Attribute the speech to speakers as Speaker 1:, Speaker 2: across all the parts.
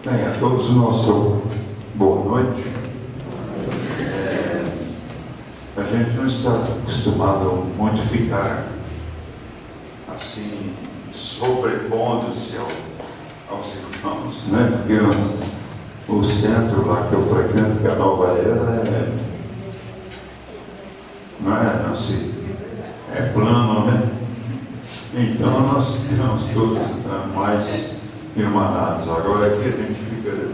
Speaker 1: Bem, a todos nosso boa noite. A gente não está acostumado muito a ficar assim, sobrepondo-se aos irmãos, né? Porque o centro lá que eu frequento, que é a Nova Era, não é assim, é plano, né? Então nós ficamos todos mais irmanados. Agora aqui a gente fica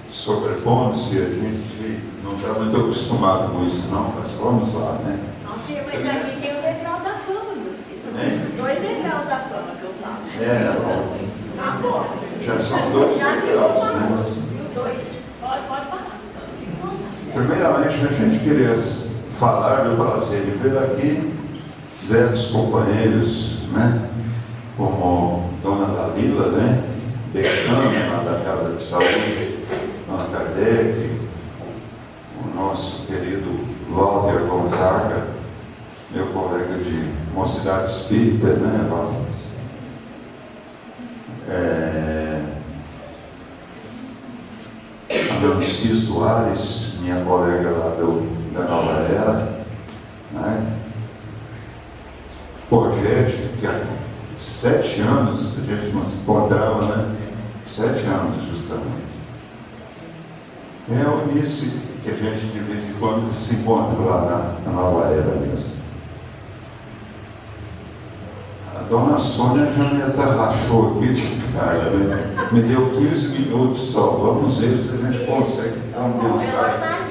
Speaker 1: sobrepondo-se, a gente não está muito acostumado com isso, não, mas vamos lá, né?
Speaker 2: Nossa, mas aqui tem o degrau da fama, meu filho.
Speaker 1: Hein?
Speaker 2: 2 degraus da fama que eu falo.
Speaker 1: É,
Speaker 2: Acabou.
Speaker 1: já são 2
Speaker 2: Já ficou
Speaker 1: degraus, né?
Speaker 2: famoso. 2. Pode falar.
Speaker 1: Primeiramente, a gente queria falar do prazer de ver aqui velhos companheiros, né? Como Dona Dalila, né? Decana, lá da Casa de Saúde, Dona Kardec, o nosso querido Walter Gonzaga, meu colega de Mocidade Espírita, né, Walter? A Leonicia Soares, minha colega lá da Nova Era, né? Pogete, que há 7 anos a gente não se encontrava, né? 7 anos, justamente. É o início que a gente, de vez em quando, se encontra lá na Nova Era mesmo. A dona Sônia já me atarrachou aqui de cara, né? Me deu 15 minutos só. Vamos ver se a gente consegue condensar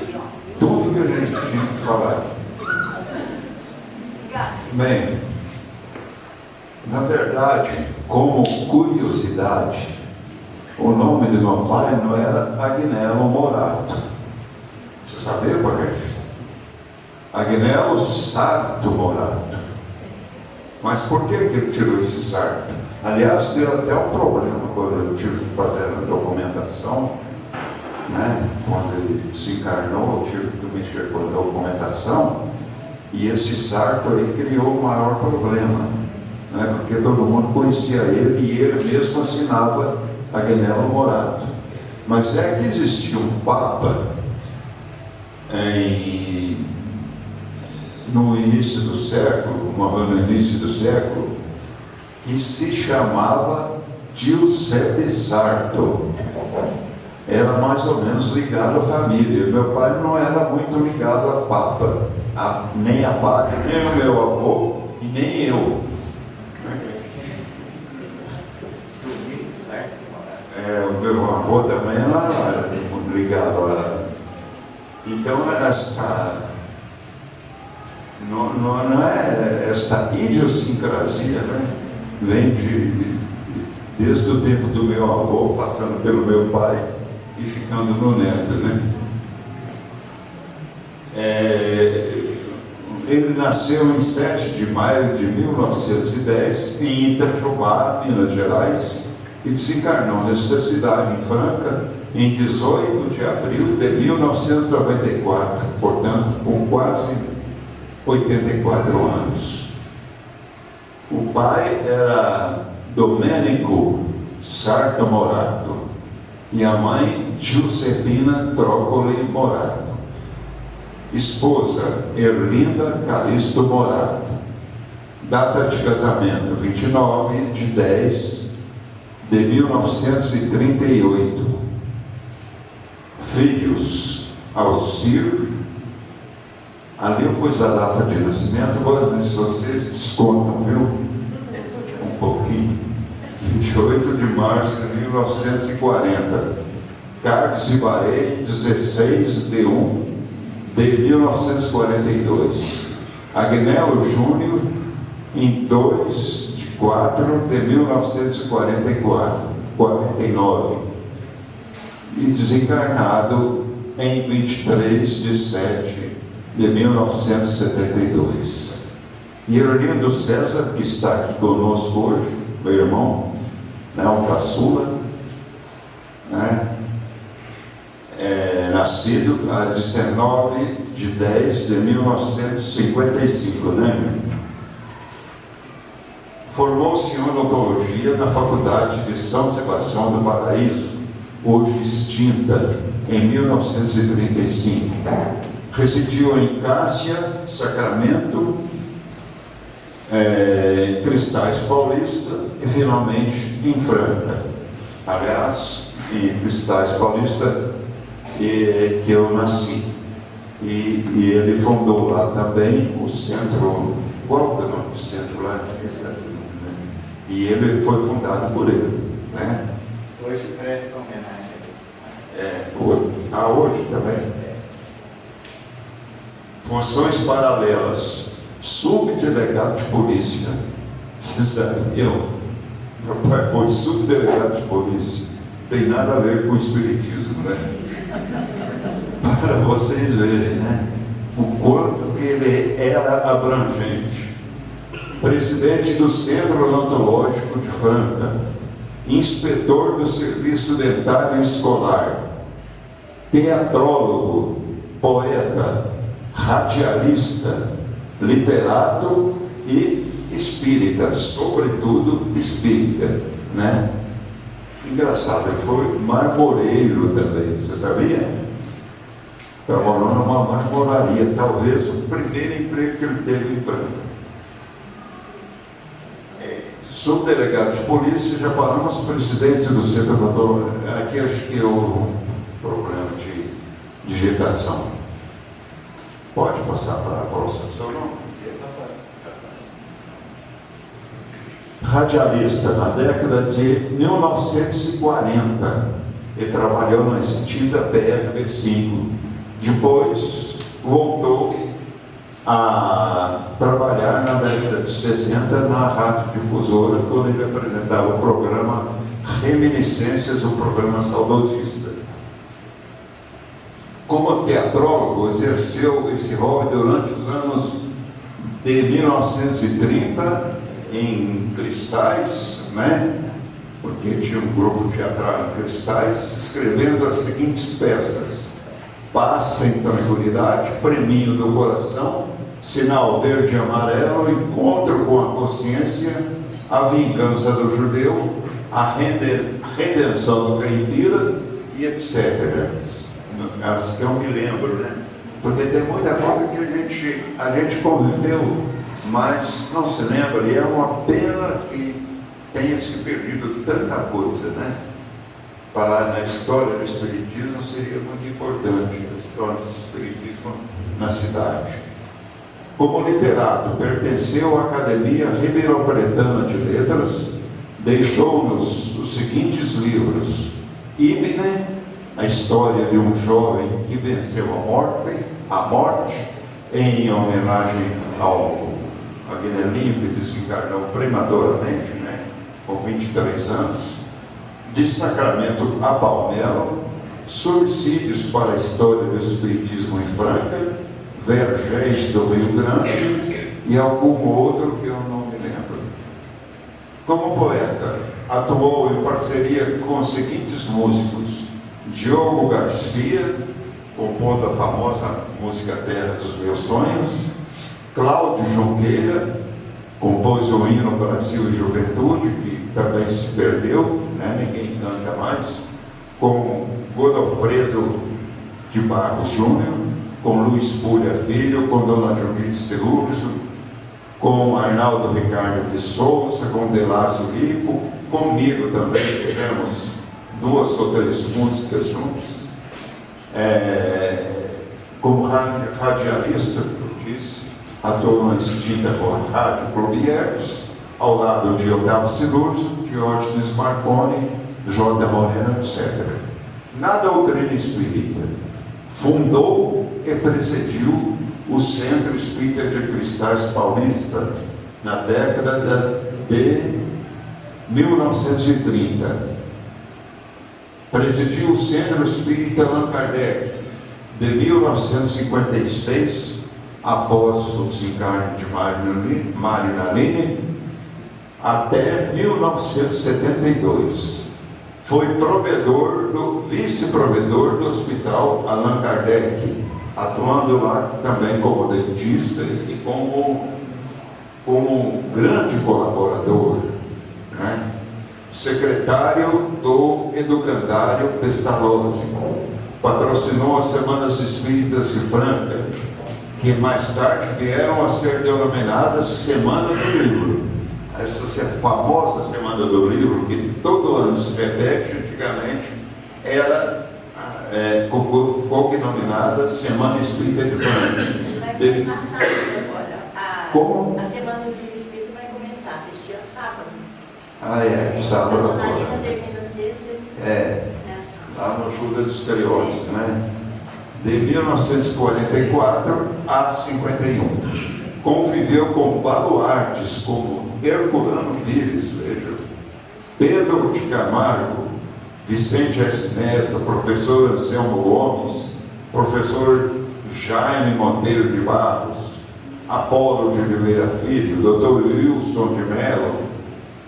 Speaker 1: tudo que a gente tinha que falar. Bem, na verdade, como curiosidade, o nome de meu pai não era Agnello Morato. Você sabia, Pogete? Agnello Sarto Morato. Mas por que ele tirou esse Sarto? Aliás, deu até um problema quando eu tive que fazer a documentação, né? Quando ele se encarnou, eu tive que mexer com a documentação, e esse Sarto aí criou o maior problema, né? Porque todo mundo conhecia ele e ele mesmo assinava Agnello Morato. Mas é que existia um Papa no início do século, que se chamava Giuseppe Sarto. Era mais ou menos ligado à família. Meu pai não era muito ligado a Papa, nem a padre, nem o meu avô e nem eu. O meu avô também era ligado a... Então, não é esta idiosincrasia, né? Vem desde o tempo do meu avô, passando pelo meu pai e ficando no neto, né? Ele nasceu em 7 de maio de 1910 em Itajubá, Minas Gerais, e desencarnou nesta cidade, em Franca, em 18 de abril de 1994, portanto, com quase 84 anos. O pai era Domenico Sarto Morato e a mãe Giuseppina Trócoli Morato. Esposa Erlinda Calixto Morato. Data de casamento 29 de 10 de 1938. Filhos Alcir. Ali eu pus a data de nascimento, vou ver se vocês descontam, viu? Um pouquinho. 28 de março de 1940. Carlos Ibarei, 16 de 1 de 1942. Agnello Júnior, em 2 de 4 de 1949. E desencarnado em 23 de 7 de 1972. E Erlindo César, que está aqui conosco hoje, meu irmão, né, o caçula, né, nascido a 19 de 10 de 1955, né? Formou-se em odontologia na Faculdade de São Sebastião do Paraíso, hoje extinta, em 1935. Residiu em Cássia, Sacramento, Cristais Paulista e finalmente em Franca. Aliás, em Cristais Paulista que eu nasci. E ele fundou lá também o centro, qual é o nome do centro lá? E ele foi fundado por ele, né?
Speaker 3: Hoje presta homenagem.
Speaker 1: Hoje também. Funções paralelas. Subdelegado de polícia. Vocês sabiam? Meu pai foi subdelegado de polícia. Tem nada a ver com o espiritismo, né? Para vocês verem, né? O quanto que ele era abrangente. Presidente do Centro Odontológico de Franca, inspetor do Serviço Dentário Escolar, teatrólogo, poeta, radialista, literato e espírita, sobretudo espírita, né? Engraçado, ele foi marmoreiro também, você sabia? Trabalhou numa marmoraria, talvez o primeiro emprego que ele teve em Franca. Subdelegado de polícia, já falamos, presidente do Centro Odontológico. Aqui acho que é o problema de digitação. Pode passar para a próxima, seu nome? Radialista, na década de 1940, ele trabalhou na extinta PRB5. Depois voltou a trabalhar na década de 60 na Rádio Difusora, quando ele apresentava o programa Reminiscências, o programa saudosista. Como teatrólogo, exerceu esse hobby durante os anos de 1930 em Cristais, né? Porque tinha um grupo teatral em Cristais, escrevendo as seguintes peças: Paz sem tranquilidade, Preminho do Coração, Sinal Verde e Amarelo, Encontro com a Consciência, A Vingança do Judeu, A Redenção do Caipira e etc. As que eu me lembro, né? Porque tem muita coisa que a gente conviveu, mas não se lembra, e é uma pena que tenha se perdido tanta coisa, né? Falar na história do Espiritismo seria muito importante, a história do Espiritismo na cidade. Como literato, pertenceu à Academia Ribeirão-Pretana de Letras, deixou-nos os seguintes livros: Ibne, a história de um jovem que venceu a morte, em homenagem ao Agnelinho, que desencarnou prematuramente, né, com 23 anos. De Sacramento a Palmelo, Suicídios para a História do Espiritismo em Franca, Vergéis do Rio Grande e algum outro que eu não me lembro. Como poeta, atuou em parceria com os seguintes músicos: Diogo Garcia, compondo a famosa música Terra dos Meus Sonhos; Cláudio Junqueira, compôs o hino Brasil e Juventude, que também se perdeu, né? Ninguém canta mais; com Godofredo de Barros Júnior, com Luiz Pulha Filho, com Dona Judite Celurso, com Arnaldo Ricardo de Souza, com Delácio Rico, comigo também fizemos 2 ou 3 músicas juntos, como radialista, eu disse, atuou na extinta Rádio Clube Hertz, ao lado de Otávio Cilurso, Diógenes Marconi, J. Moreno, etc. Na doutrina espírita, fundou e presidiu o Centro Espírita de Cristais Paulista na década de 1930. Presidiu o Centro Espírita Allan Kardec de 1956, após o desencarne de Mário Nalini, até 1972. Foi vice-provedor do Hospital Allan Kardec, atuando lá também como dentista e como como um grande colaborador, né? Secretário do Educandário Pestalozzi, patrocinou as Semanas Espíritas de Franca, que mais tarde vieram a ser denominadas Semana do Livro. Essa famosa Semana do Livro, que todo ano se repete, antigamente era cognominada Semana Espírita de Franca.
Speaker 2: Vai começar sábado agora.
Speaker 1: Como?
Speaker 2: A Semana do Livro Espírita vai começar este ano, sábado.
Speaker 1: Ah, é, sábado
Speaker 2: A Marina
Speaker 1: agora.
Speaker 2: termina sexta.
Speaker 1: É,
Speaker 2: Sábado.
Speaker 1: lá no Judas Iscariotes, né? De 1944 a 51. Conviveu com baluartes como Herculano Pires, veja, Pedro de Camargo, Vicente S. Neto, professor Anselmo Gomes, professor Jaime Monteiro de Barros, Apolo de Oliveira Filho, Dr. Wilson de Mello,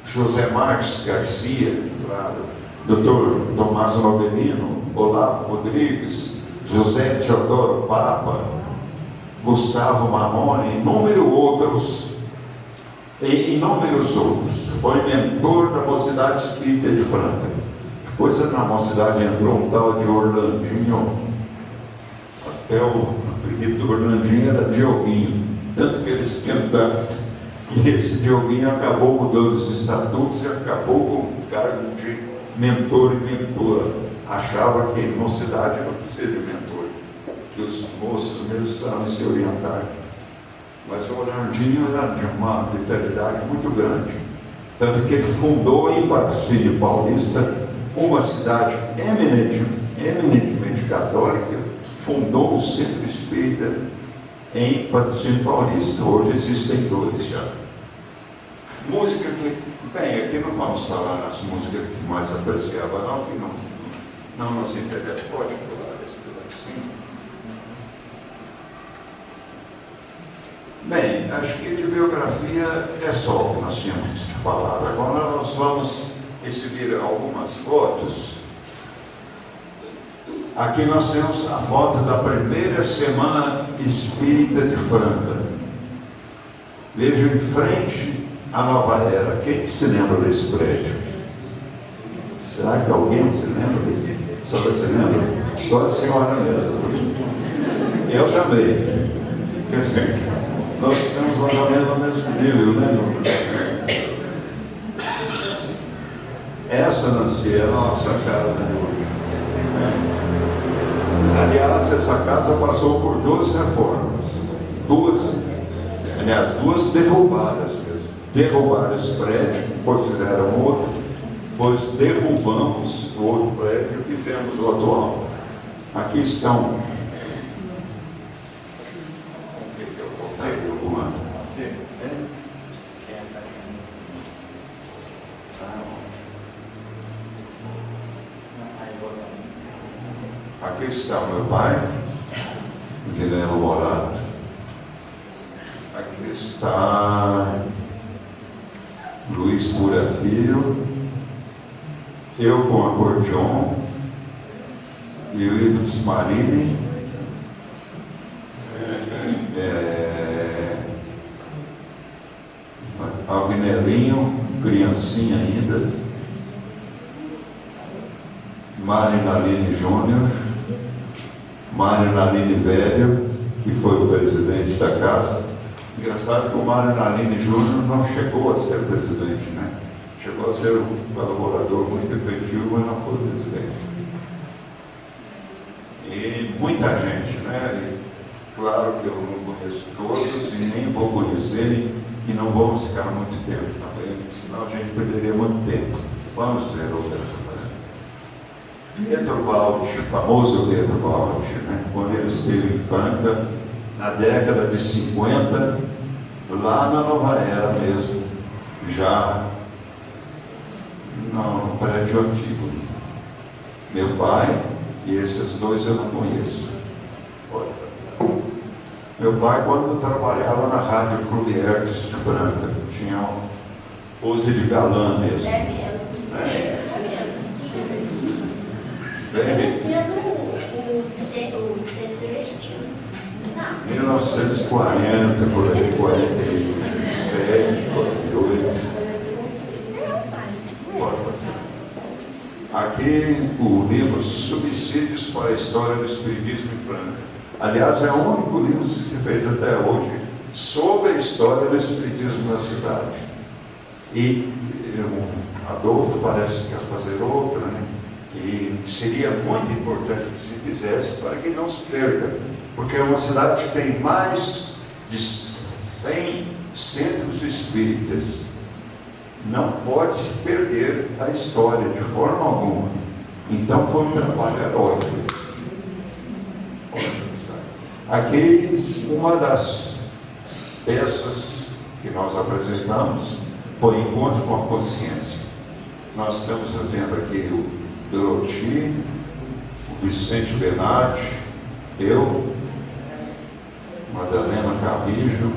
Speaker 1: José Marques Garcia, claro, Dr. Tomás Novelino, Olavo Rodrigues, José Teodoro Papa, Gustavo Marrone, inúmeros outros. Foi mentor da Mocidade Espírita de Franca. Depois na Mocidade entrou um tal de Orlandinho, até o apelido do Orlandinho era Dioguinho, tanto que ele esquentava. E esse Dioguinho acabou mudando os estatutos e acabou com o cargo de mentor e mentora. Achava que Mocidade não precisa de mentor, que os moços mesmos sabem se orientar. Mas o Orlandinho era de uma vitalidade muito grande, tanto que ele fundou em Patrocínio Paulista, uma cidade eminentemente católica, fundou um centro espírita em Patrocínio Paulista. Hoje existem dois já. Música que, bem, aqui não vamos falar nas músicas que mais apreciava, não, que não nos interessa. Pode pular esse pedacinho. Bem, acho que de biografia é só o que nós tínhamos que falar. Agora nós vamos exibir algumas fotos. Aqui nós temos a foto da primeira Semana Espírita de Franca. Veja em frente à Nova Era. Quem que se lembra desse prédio? Será que alguém se lembra desse? Só você lembra? Só a senhora mesmo. Eu também. Quer dizer, nós temos mais ou menos o mesmo nível, né? Essa, Nancy, é a nossa casa de hoje. Né? Aliás, essa casa passou por duas reformas. Duas derrubadas mesmo. Derrubaram esse prédio, depois fizeram outro, depois derrubamos o outro prédio e fizemos o atual. Aqui estão. Aqui está o meu pai, Guilherme Morato. Aqui está Luiz Pura Filho, eu com acordeon, e o Ives Marini, Agnelinho, criancinha ainda, Mário Naline Júnior, Mário Naline Velho, que foi o presidente da casa. Engraçado que o Mário Naline Júnior não chegou a ser presidente, né? Chegou a ser um colaborador muito efetivo, mas não foi presidente. E muita gente, né? E, claro que eu não conheço todos e nem vou conhecer e não vamos ficar muito tempo também, senão a gente perderia muito tempo. Vamos ver outra coisa. Pietro Baldi, famoso Pietro Baldi, né? Quando ele esteve em Franca, na década de 50, lá na Nova Era mesmo, já no prédio antigo. Meu pai, e esses dois eu não conheço. Meu pai, quando trabalhava na Rádio Clube Hertz de Franca, tinha pose de galã mesmo.
Speaker 2: É mesmo.
Speaker 1: É.
Speaker 2: Conhecendo o Vicente Celestino. Não.
Speaker 1: 1940, por aí, 47, 48. Aqui o livro Subsídios para a História do Espiritismo em Franca. Aliás, é o único livro que se fez até hoje sobre a história do Espiritismo na cidade. E o Adolfo parece que quer fazer outra, né? E seria muito importante que se fizesse para que não se perca, porque é uma cidade que tem mais de 100 centros espíritas. Não pode se perder a história de forma alguma. Então foi um trabalho heróico. Aqui, uma das peças que nós apresentamos foi Encontro com a Consciência. Nós estamos vendo aqui o Doroti, o Vicente Bernardi, eu, Madalena Carrijo,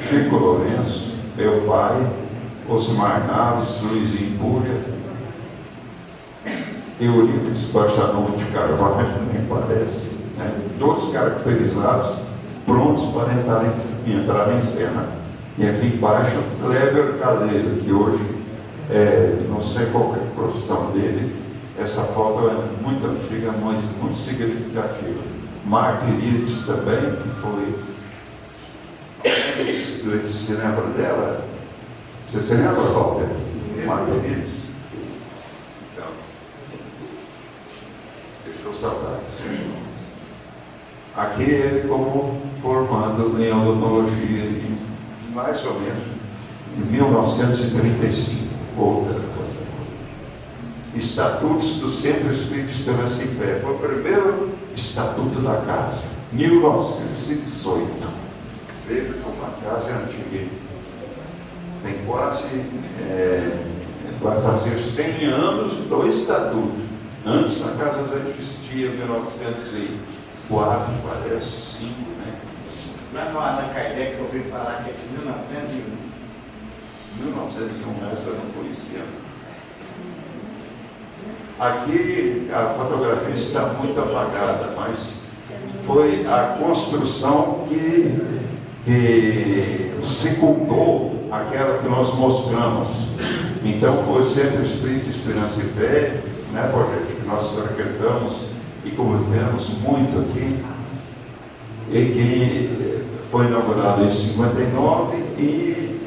Speaker 1: Chico Lourenço, meu pai, Osmar Naves, Luizinho Púria, Eurípides Barçanufo de Carvalho, nem parece, né? Todos caracterizados, prontos para entrar em cena. E aqui embaixo, Cleber Caldeiro, que hoje, não sei qual é a profissão dele, essa foto é muito antiga, muito significativa. Martirides também, que foi. Você se lembra dela? Você se lembra, Walter? Martirides? Então, deixou saudades. Aqui ele como formando em odontologia, mais ou menos em 1935, outra coisa. Estatutos do Centro Espírita Esperança e Fé. Foi o primeiro estatuto da casa, 1918. Veja como a casa é antiga. Tem quase, vai fazer 100 anos do estatuto. Antes a casa já existia, 1904, parece, 5, né?
Speaker 3: Lá no Allan Kardec eu ouvi falar que é de 1901.
Speaker 1: 1901, essa não foi esse ano. Aqui a fotografia está muito apagada, mas foi a construção que secundou aquela que nós mostramos. Então foi o Centro Espírita Esperança e Fé, né, Rogério, que nós frequentamos e convivemos muito aqui, e que foi inaugurado em 59 e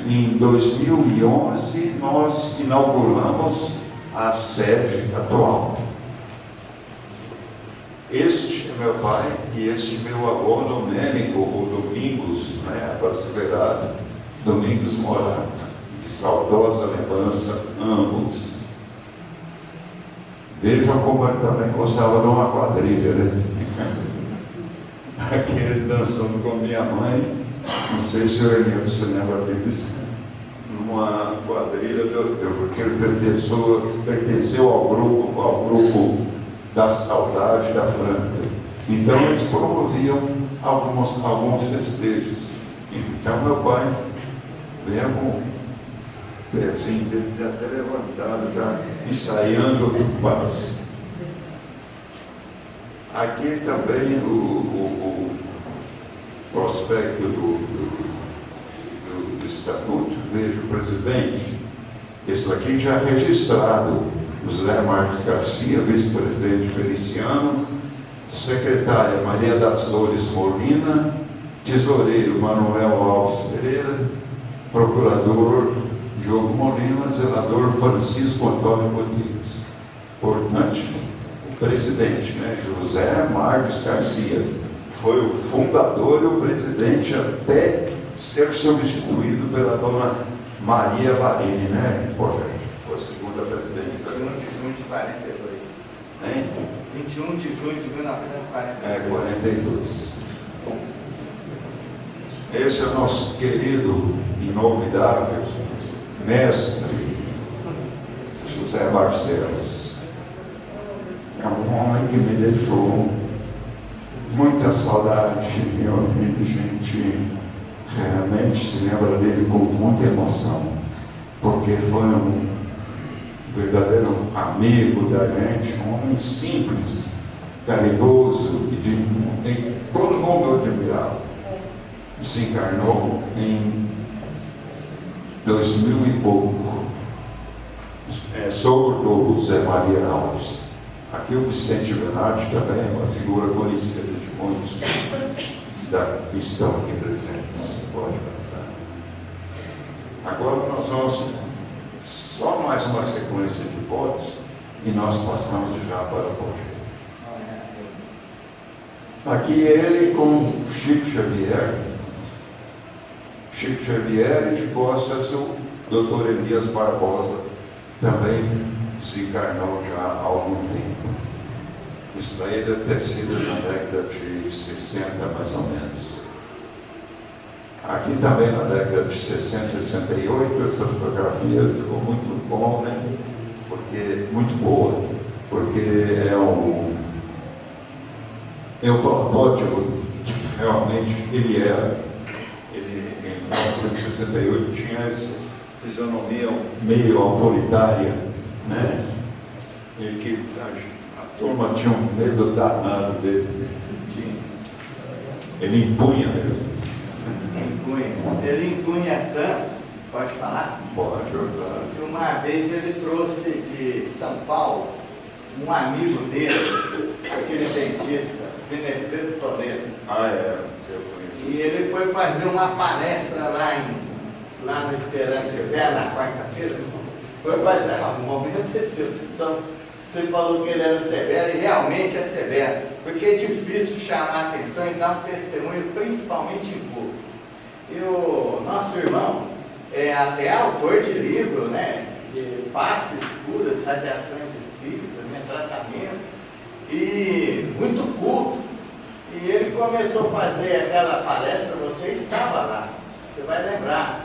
Speaker 1: em 2011 nós inauguramos a sede atual. Este é meu pai e este meu avô Domênico, ou Domingos, né, abrasileirado, Domingos Morato, de saudosa lembrança, ambos. Vejam como ele também gostava de uma quadrilha, né? Aquele dançando com minha mãe, não sei se o Enildo se lembra disso, numa quadrilha, porque ele pertenceu ao grupo da Saudade da Franca. Então eles promoviam alguns festejos. Então meu pai veio com o pezinho dele até levantado, já ensaiando outro passe. Aqui também o prospecto do estatuto, veja o presidente, esse aqui já registrado, José Marcos Garcia, vice-presidente Feliciano, secretária Maria das Dores Molina, tesoureiro Manuel Alves Pereira, procurador Diogo Molina, zelador Francisco Antônio Rodrigues. Portanto, o presidente, né, José Marcos Garcia, foi o fundador e o presidente até ser substituído pela dona Maria Varini, né? Foi a segunda presidente.
Speaker 3: 21 de junho de 42.
Speaker 1: Hein?
Speaker 3: 21 de junho de 1942.
Speaker 1: 42. Esse é o nosso querido, inolvidável mestre José Barcelos. É um homem que me deixou muita saudade, e a gente realmente se lembra dele com muita emoção, porque foi um verdadeiro amigo da gente, um homem simples, caridoso, e todo mundo admirava. Desencarnou em 2000 e pouco. Sogro do Zé Maria Alves. Aqui o Vicente Venati também é uma figura conhecida de muitos que estão aqui presentes. Pode passar. Agora nós vamos só mais uma sequência de fotos e nós passamos já para o projeto. Aqui ele com Chico Xavier. Chico Xavier e de costas o Dr. Elias Barbosa, também se encarnou já há algum tempo. Isso daí deve ter sido na década de 60, mais ou menos. Aqui também na década de 60, 68, essa fotografia ficou muito bom, né? Muito boa, porque é o protótipo de que realmente ele era. Ele, em 1968, tinha essa fisionomia meio autoritária, né? E que a turma tinha um medo danado dele. Ele impunha mesmo.
Speaker 3: Ele impunha tanto, pode falar?
Speaker 1: Pode ajudar.
Speaker 3: Que uma vez ele trouxe de São Paulo um amigo dele, aquele dentista, Benefredo Toledo.
Speaker 1: Eu conheço.
Speaker 3: E ele foi fazer uma palestra lá no Esperança Severa, na quarta-feira. Foi fazer, um momento você falou que ele era severo, e realmente é severo, porque é difícil chamar a atenção e dar um testemunho, principalmente em público. E o nosso irmão é até autor de livro, né, de passes, curas, radiações espíritas, né, tratamentos, e muito culto. E ele começou a fazer aquela palestra, você estava lá, você vai lembrar.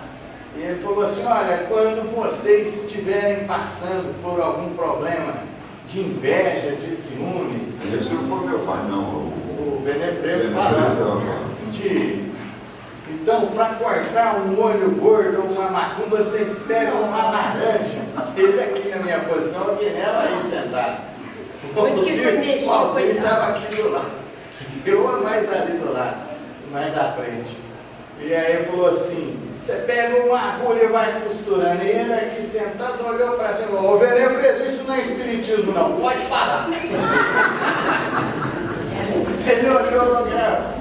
Speaker 3: E ele falou assim: olha, quando vocês estiverem passando por algum problema de inveja, de ciúme...
Speaker 1: Esse não foi meu pai, não.
Speaker 3: O Benefredo falando. Então, para cortar um olho gordo ou uma macumba, vocês pegam uma laranja. Ele aqui na minha posição, aqui nela, aí sentado.
Speaker 2: Onde que foi mexer?
Speaker 3: O Alcir estava aqui do lado. Eu mais ali do lado, mais à frente. E aí ele falou assim: você pega uma agulha e vai costurando. E ele aqui sentado olhou para cima e falou: ô Benefredo, isso não é espiritismo não, pode parar. Ele olhou,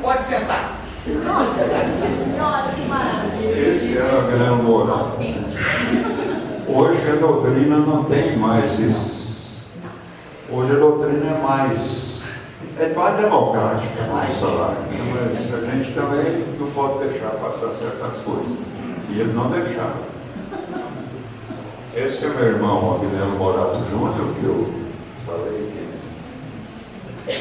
Speaker 3: pode sentar.
Speaker 2: Nossa Senhora, que maravilha!
Speaker 1: Esse era a grande moral. Hoje a doutrina não tem mais esses. Hoje a doutrina é mais democrática, mais salário. Mas a gente também não pode deixar passar certas coisas. E ele não deixava. Esse é meu irmão, Agnello Morato Júnior, que eu falei que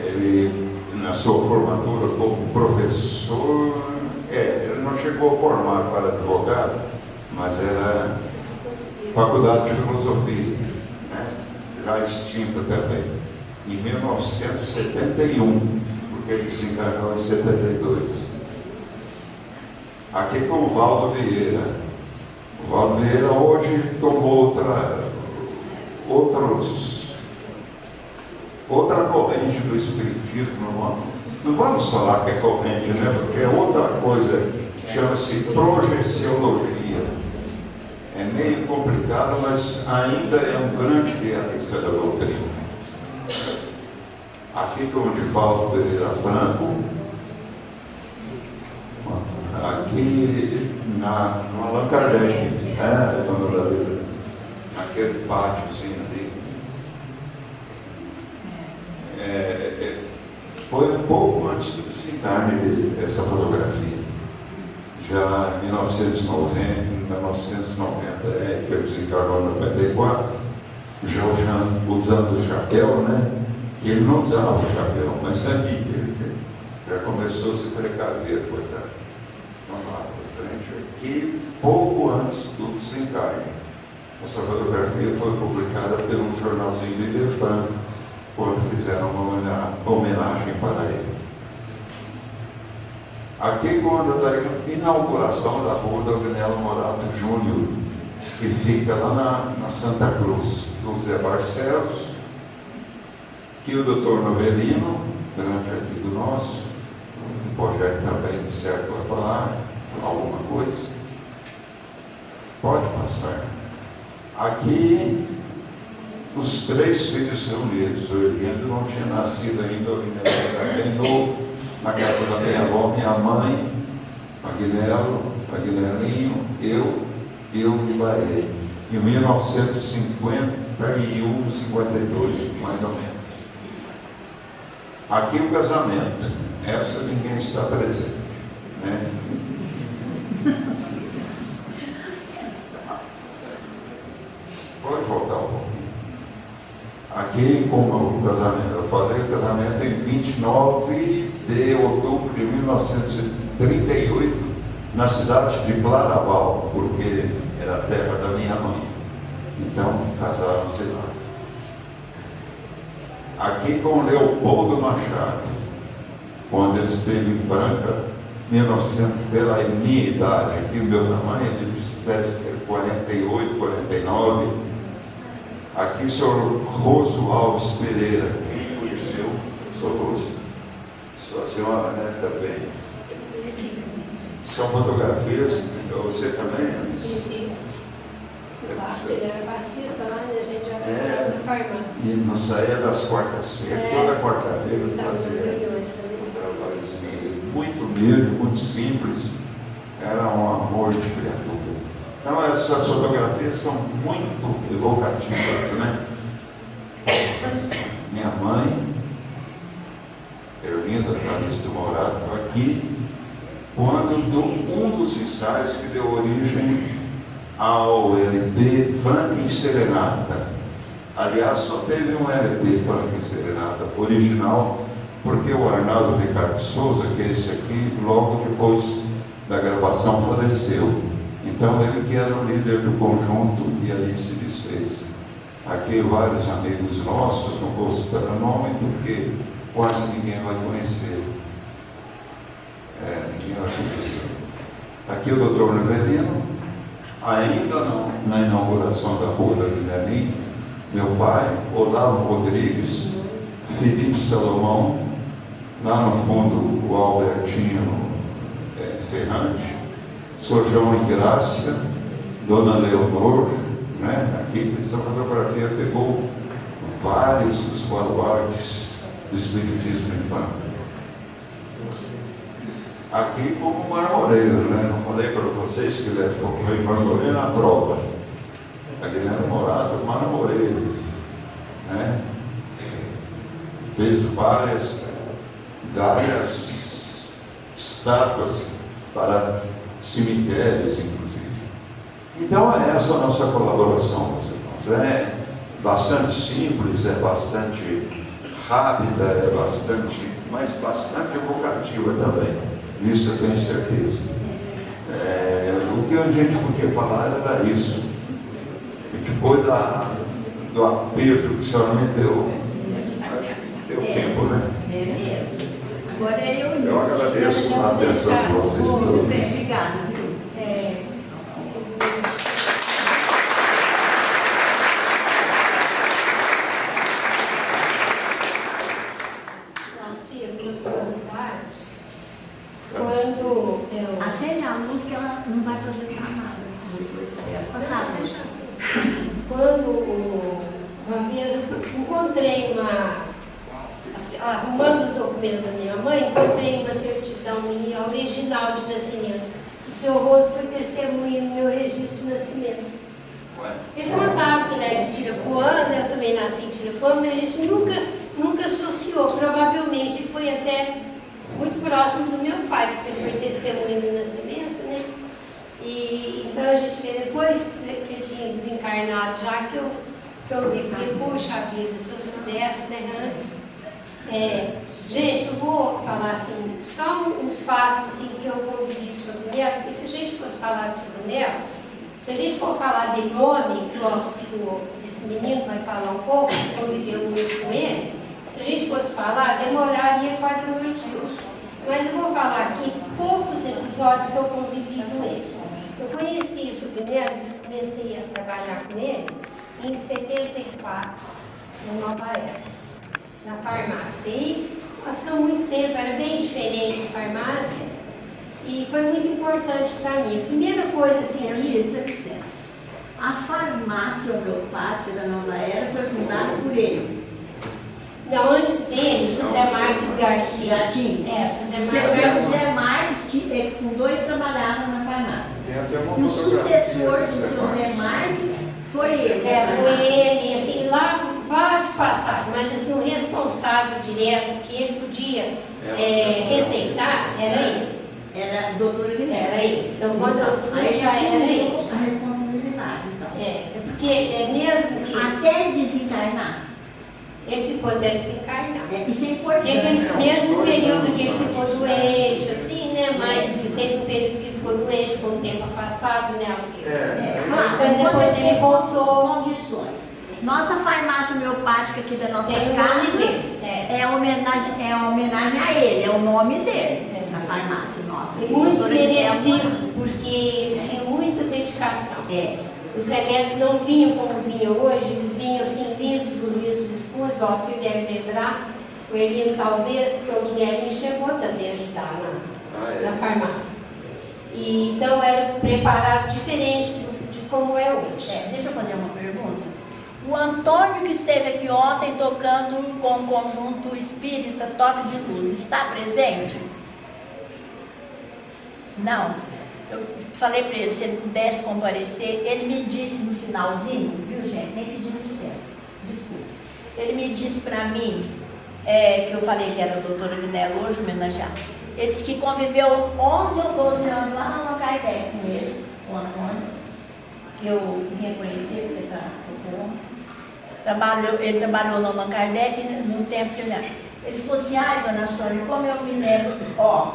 Speaker 1: ele, na sua formatura como professor, ele não chegou a formar para advogado, mas era faculdade de filosofia, né? Já extinta também, em 1971, porque ele se encarnou em 72. Aqui com o Valdo Vieira. O Valdo Vieira hoje tomou outra corrente do espiritismo. Não vamos falar que é corrente, né? Porque é outra coisa, chama-se projeciologia. É meio complicado, mas ainda é um grande idealista da doutrina. Aqui com o Divaldo Pereira Franco, aqui no Allan Kardec, Dona Davi, naquele pátiozinho ali. Foi um pouco antes do desencarne dessa fotografia. Já em 1990, que ele desencarnou em 94, já usando o chapéu, né? E ele não usava o chapéu, mas ali ele já começou a se precaver, coitado. Vamos lá, para frente. Aqui, pouco antes do desencarne. Essa fotografia foi publicada pelo jornalzinho de Idefran, quando fizeram uma homenagem para ele. Aqui, quando está a inauguração da rua do Agnello Morato Júnior, que fica lá na Santa Cruz, do Zé Barcelos, Aqui o doutor Novelino, grande amigo nosso, o projeto também de certo vai falar alguma coisa. Pode passar. Aqui, os 3 filhos reunidos. O Elindo não tinha nascido ainda, o Elindo era bem novo, na casa da minha avó, minha mãe, Agnelinho, eu e Baê. Em 1951, 52, mais ou menos. Aqui o casamento. Essa ninguém está presente, né? Pode voltar um pouquinho. Aqui, como o casamento, eu falei, o casamento em 29 de outubro de 1938, na cidade de Claraval, porque era a terra da minha mãe. Então, casaram-se lá. Aqui com Leopoldo Machado, quando ele esteve em Franca, 1900, pela minha idade, aqui o meu tamanho, ele deve ser 48, 49. Aqui o senhor Roso Alves Pereira, quem conheceu? O senhor Roso? Sua senhora, né, também. São fotografias, você também?
Speaker 4: Sim. Ele era passista lá, né? A gente já trabalhava na farmácia.
Speaker 1: E não saía das quartas-feiras, toda quarta-feira eu
Speaker 4: Estava nas
Speaker 1: fazia
Speaker 4: reuniões também.
Speaker 1: um trabalhozinho muito humilde, muito simples, era um amor de criatura. Então essas fotografias são muito evocativas, né? Minha mãe, Erlinda Calixto Morato, aqui, quando um dos ensaios que deu origem ao LP Franklin Serenata. Aliás, só teve um LP Franklin Serenata original, porque o Arnaldo Ricardo Souza, que é esse aqui, logo depois da gravação faleceu. Então ele que era o líder do conjunto e aí se desfez. Aqui vários amigos nossos, não vou citar o nome porque quase ninguém vai conhecer. Ninguém vai conhecer. Aqui o doutor Novelino, ainda na inauguração da rua da Guilherme, meu pai, Olavo Rodrigues, Felipe Salomão, lá no fundo o Albertinho Ferrante, Sr. João Ingrácia, Dona Leonor, né? Aqui essa fotografia pegou vários dos baluartes do Espiritismo em Franca. Aqui como marmoreiro, né? Não falei para vocês que ele foi marmoreiro na prova. Guilherme Morato, marmoreiro, né? Fez várias estátuas para cemitérios, inclusive. Então é essa a nossa colaboração, meus irmãos. É bastante simples, é bastante rápida, mas bastante evocativa também. Isso eu tenho certeza. O que a gente podia falar era isso. E depois do aperto que a senhora me deu, acho que deu tempo, né?
Speaker 2: É mesmo. Agora eu
Speaker 1: agradeço a atenção de vocês
Speaker 2: Muito
Speaker 1: todos.
Speaker 2: bem, obrigada.
Speaker 4: Quando eu...
Speaker 2: A Célia, a música, ela não vai projetar nada. Depois ela passada.
Speaker 4: Quando uma vez eu encontrei arrumando os documentos da minha mãe, encontrei uma certidão minha original de nascimento. O seu Roso foi testemunha no meu registro de nascimento. Ele contava que ele era de Tirapuana, eu também nasci em Tirapuana, mas a gente nunca associou. Provavelmente ele foi até muito próximo do meu pai, porque ele foi testemunha do nascimento, né? E então a gente vê depois que eu tinha desencarnado, já que eu vi, falei, puxa vida, se eu soubesse, né, antes. Gente, eu vou falar assim, só uns fatos assim, que eu convivi sobre Nelo, porque se a gente fosse falar sobre Nelo, se a gente for falar dele homem, que esse menino vai falar um pouco, conviveu muito com ele, se a gente fosse falar, demoraria quase a noite toda. Mas eu vou falar aqui poucos episódios que eu convivi com ele. Eu conheci o Subnero, comecei a trabalhar com ele em 74, em Nova Era. na farmácia. E nós ficamos muito tempo, era bem diferente a farmácia. E foi muito importante para mim. A primeira coisa assim,
Speaker 2: Elis, dá licença. A farmácia homeopática da Nova Era foi fundada por ele.
Speaker 4: não, antes dele, o José Marques Garcia.
Speaker 2: Já tinha?
Speaker 4: É, José
Speaker 2: O
Speaker 4: Marques Garcia.
Speaker 2: José Marques, ele fundou e trabalhava na farmácia.
Speaker 3: Tem até uma
Speaker 2: E o
Speaker 3: fotografia
Speaker 2: sucessor
Speaker 3: do
Speaker 2: de
Speaker 3: Zé
Speaker 2: José Marques foi ele.
Speaker 4: Foi ele, assim, lá vários passaram, mas assim, o responsável direto que ele podia receitar era ele.
Speaker 2: Era doutor Guilherme.
Speaker 4: Era ele. Então quando eu fui
Speaker 2: Aí
Speaker 4: já era ele.
Speaker 2: assumiu a responsabilidade, então.
Speaker 4: É porque mesmo que
Speaker 2: Até desencarnar.
Speaker 4: ele ficou até desencarnar.
Speaker 2: Isso é importante.
Speaker 4: Tinha aquele mesmo
Speaker 3: dois
Speaker 4: período
Speaker 3: anos
Speaker 4: que ele ficou
Speaker 3: antes,
Speaker 4: doente, assim, né? Mas teve um período que ele ficou doente, ficou um tempo afastado, né, Alcir? Mas depois ele voltou.
Speaker 2: Condições. Nossa farmácia homeopática aqui da nossa
Speaker 4: Tem o nome
Speaker 2: casa
Speaker 4: dele.
Speaker 2: é homenagem a ele, é o nome dele, na farmácia nossa.
Speaker 4: E muito
Speaker 2: Doutora Guilherme.
Speaker 4: merecido, porque eles tinham muita dedicação.
Speaker 2: É.
Speaker 4: Os remédios não vinham como vinham hoje, eles vinham assim lindos, os litros escuros, o Alcir deve lembrar, o Elino talvez, porque o Guilherme chegou também a ajudar na farmácia. E, então era preparado diferente de como é hoje.
Speaker 2: Deixa eu fazer uma pergunta. O Antônio que esteve aqui ontem tocando com o conjunto espírita Toque de Luz, está presente? Não. Eu falei para ele se ele pudesse comparecer, ele me disse no finalzinho, viu gente, nem pedi licença, desculpa. Ele me disse para mim, que eu falei que era a doutora Guinello hoje, homenagear. Ele disse que conviveu 11 ou 12 anos lá na Allan Kardec com ele, o Antônio, que eu vinha conhecer, porque ele trabalhou no Allan Kardec no tempo que ele falou assim, ai, dona Sônia, como eu me lembro, ó,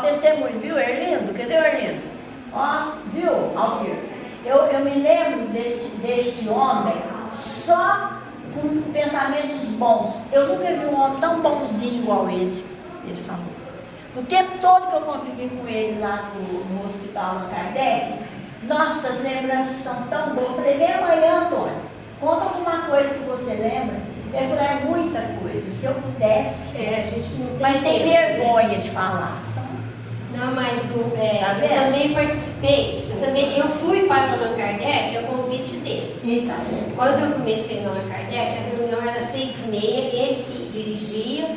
Speaker 2: testemunho, viu, Erlindo? Cadê o Erlindo? Ó, viu, Alcir? Eu me lembro deste homem só com pensamentos bons. Eu nunca vi um homem tão bonzinho igual ele falou. O tempo todo que eu convivi com ele lá no hospital Allan Kardec, nossas lembranças são tão boas. Eu falei, vem amanhã, Antônio, conta alguma coisa que você lembra. Ele falou, é muita coisa, se eu pudesse.
Speaker 4: A gente não tem
Speaker 2: Mas tem
Speaker 4: tempo.
Speaker 2: vergonha de falar.
Speaker 4: Não, mas eu também participei. Eu fui para o Allan Kardec, é o convite dele.
Speaker 2: Então,
Speaker 4: Quando eu comecei no Allan Kardec, a reunião era 6h30, ele que dirigia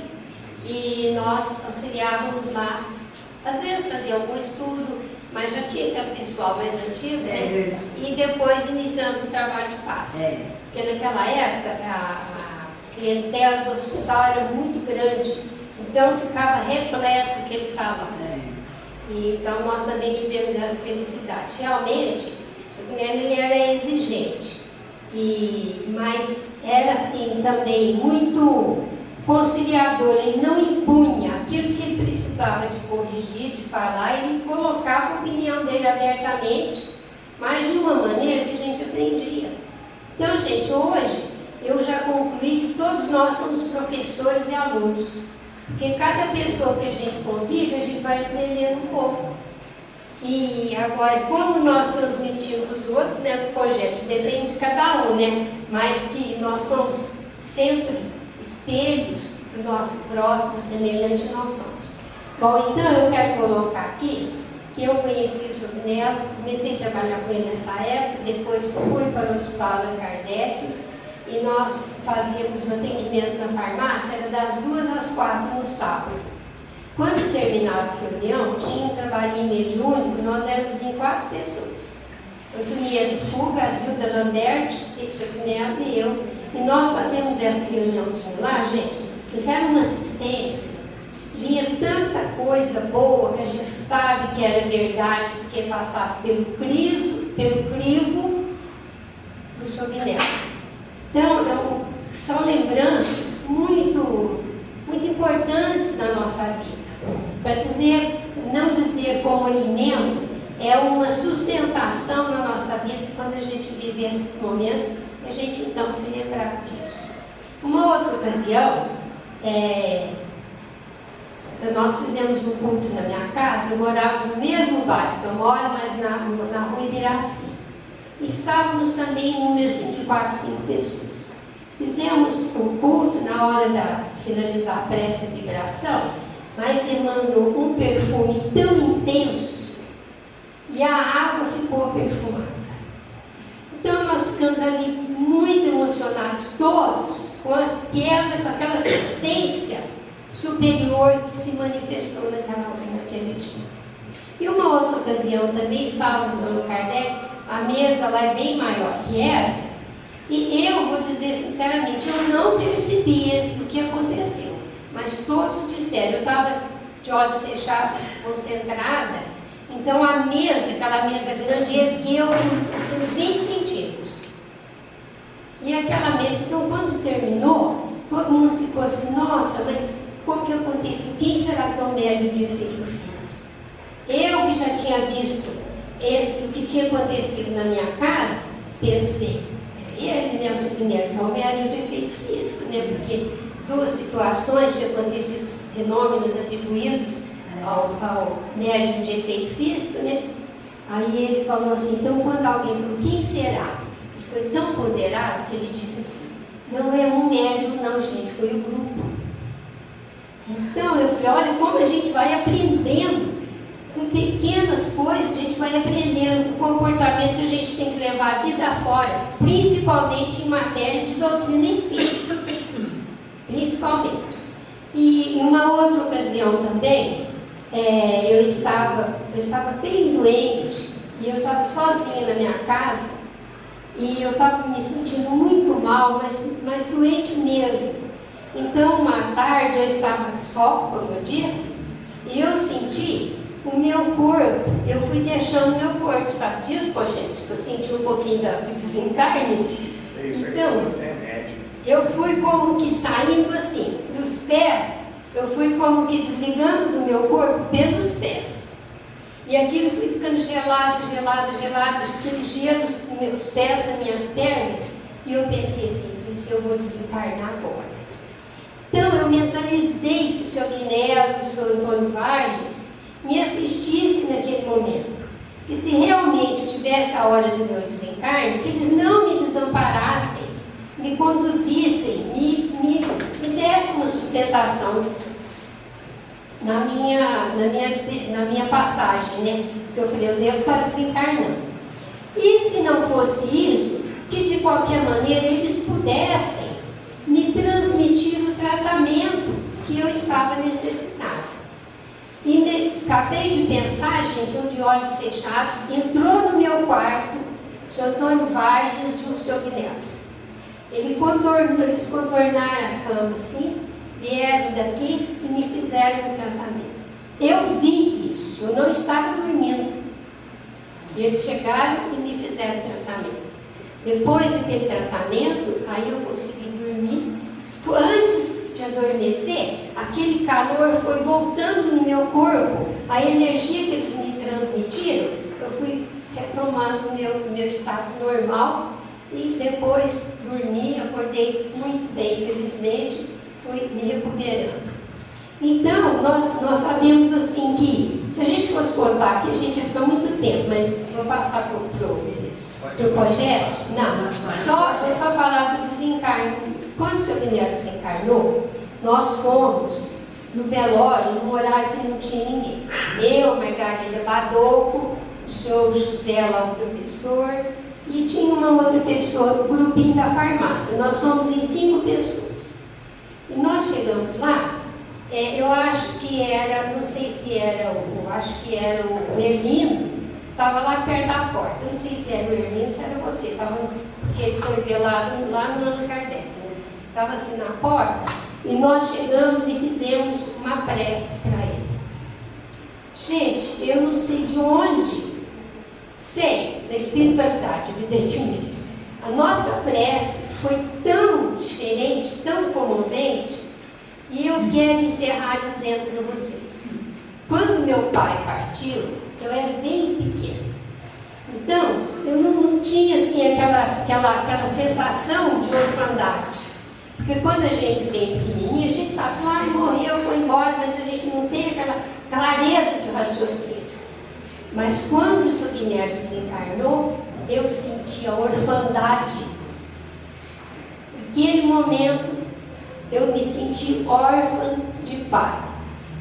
Speaker 4: e nós auxiliávamos lá. Às vezes fazia algum estudo, mas já tinha aquele pessoal mais antigo, né?
Speaker 2: verdade.
Speaker 4: E depois iniciamos o trabalho de passe. Porque naquela época a clientela do hospital era muito grande, então ficava repleto aquele salão. E, então nós também tivemos essa felicidade. Realmente, o Guilherme ele era exigente, mas era assim também muito conciliador. Ele não impunha aquilo que ele precisava de corrigir, de falar, ele colocava a opinião dele abertamente, mas de uma maneira que a gente aprendia. Então, gente, hoje eu já concluí que todos nós somos professores e alunos. Porque cada pessoa que a gente convive, a gente vai aprendendo um pouco. E agora, como nós transmitimos para os outros, né, o projeto depende de cada um, né? Mas que nós somos sempre espelhos do nosso próximo, semelhante nós somos. Bom, então eu quero colocar aqui que eu conheci o Sr. Guinello, comecei a trabalhar com ele nessa época, depois fui para o Hospital Allan Kardec, e nós fazíamos o atendimento na farmácia, era das 2 às 4 no sábado. Quando terminava a reunião, tinha um trabalhinho mediúnico, nós éramos em 4 pessoas. Antonieta Fuga, Zilda Lambert, Sr. Guinello e eu. E nós fazíamos essa reuniãozinha lá, gente, fizeram uma assistência, vinha tanta coisa boa que a gente sabe que era verdade, porque passava pelo crivo do Sr. Guinello. Então, são lembranças muito, muito importantes na nossa vida. Para não dizer como alimento, é uma sustentação na nossa vida quando a gente vive esses momentos, a gente então se lembrar disso. Uma outra ocasião, nós fizemos um culto na minha casa, eu morava no mesmo bairro, eu moro, mas na rua Ibiraci. Estávamos também em número de 4, 5 pessoas. Fizemos um culto na hora da finalizar a prece e vibração, mas emanou um perfume tão intenso e a água ficou perfumada. Então nós ficamos ali muito emocionados todos com aquela assistência superior que se manifestou naquele dia. E uma outra ocasião também estávamos no Kardec, a mesa lá é bem maior que essa, e eu vou dizer sinceramente, eu não percebi o que aconteceu, mas todos disseram, eu estava de olhos fechados, concentrada, então a mesa, aquela mesa grande, ergueu uns 20 centímetros. E aquela mesa, então quando terminou, todo mundo ficou assim, nossa, mas como que aconteceu? Quem será que é o médium de efeito físico? Eu que já tinha visto o que tinha acontecido na minha casa, pensei, ele, Nelson Pinheiro, que é o médium de efeito físico, né? Porque duas situações tinham acontecido, fenômenos atribuídos ao médium de efeito físico, né? Aí ele falou assim, então quando alguém falou, quem será? Ele foi tão ponderado que ele disse assim, não é um médium não, gente, foi o grupo. Então eu falei, olha como a gente vai aprendendo, com pequenas coisas a gente vai aprendendo o comportamento que a gente tem que levar a vida fora, principalmente em matéria de doutrina espírita, principalmente. E em uma outra ocasião também, eu estava bem doente e eu estava sozinha na minha casa e eu estava me sentindo muito mal, mas doente mesmo. Então, uma tarde eu estava só, como eu disse, e eu senti o meu corpo, eu fui deixando o meu corpo, sabe disso, pô, gente? Que eu senti um pouquinho do desencarne. Então, eu fui como que saindo assim, dos pés, eu fui como que desligando do meu corpo pelos pés. E aquilo foi ficando gelado, aquele gelo nos meus pés, nas minhas pernas, e eu pensei assim, se eu vou desencarnar agora. Então eu mentalizei que o Sr. Guiné, que o Sr. Antônio Vargas me assistisse naquele momento. E se realmente tivesse a hora do meu desencarne, que eles não me desamparassem, me conduzissem, me dessem uma sustentação na minha passagem, né? Eu falei, eu devo estar desencarnando. E se não fosse isso, que de qualquer maneira eles pudessem me transmitir o tratamento que eu estava necessitada. E acabei de pensar, gente, eu de olhos fechados, entrou no meu quarto o Sr. Antônio Vargas e o Sr. Guilherme. Eles contornaram a cama assim, vieram daqui e me fizeram o tratamento. Eu vi isso, eu não estava dormindo. Eles chegaram e me fizeram o tratamento. Depois daquele tratamento, aí eu consegui dormir. Antes de adormecer, aquele calor foi voltando no meu corpo, a energia que eles me transmitiram, eu fui retomando o meu estado normal e depois dormi, acordei muito bem, felizmente, fui me recuperando. Então, nós sabemos assim que, se a gente fosse contar aqui, a gente ia ficar muito tempo, mas vou passar para o projeto. Não, vou só falar do desencarne. Quando o Sr. Guilherme desencarnou, nós fomos no velório, num horário que não tinha ninguém. Eu, Margarida Badoco, o Sr. José lá, o professor, e tinha uma outra pessoa, o grupinho da farmácia. Nós somos em 5 pessoas. E nós chegamos lá, eu acho que era, não sei se era acho que era o Erlindo, estava lá perto da porta. Não sei se era o Erlindo, se era você, porque ele foi velado lá no Allan Kardec. Estava assim na porta, e nós chegamos e fizemos uma prece para ele. Gente, eu não sei de onde, sei, da espiritualidade, evidentemente. A nossa prece foi tão diferente, tão comovente, e eu quero encerrar dizendo para vocês. Quando meu pai partiu, eu era bem pequena. Então, eu não tinha assim aquela sensação de orfandade. Porque quando a gente é bem pequenininha, a gente sabe, morreu, foi embora, mas a gente não tem aquela clareza de raciocínio. Mas quando o Sr. Guilherme desencarnou, eu senti a orfandade. Naquele momento, eu me senti órfã de pai.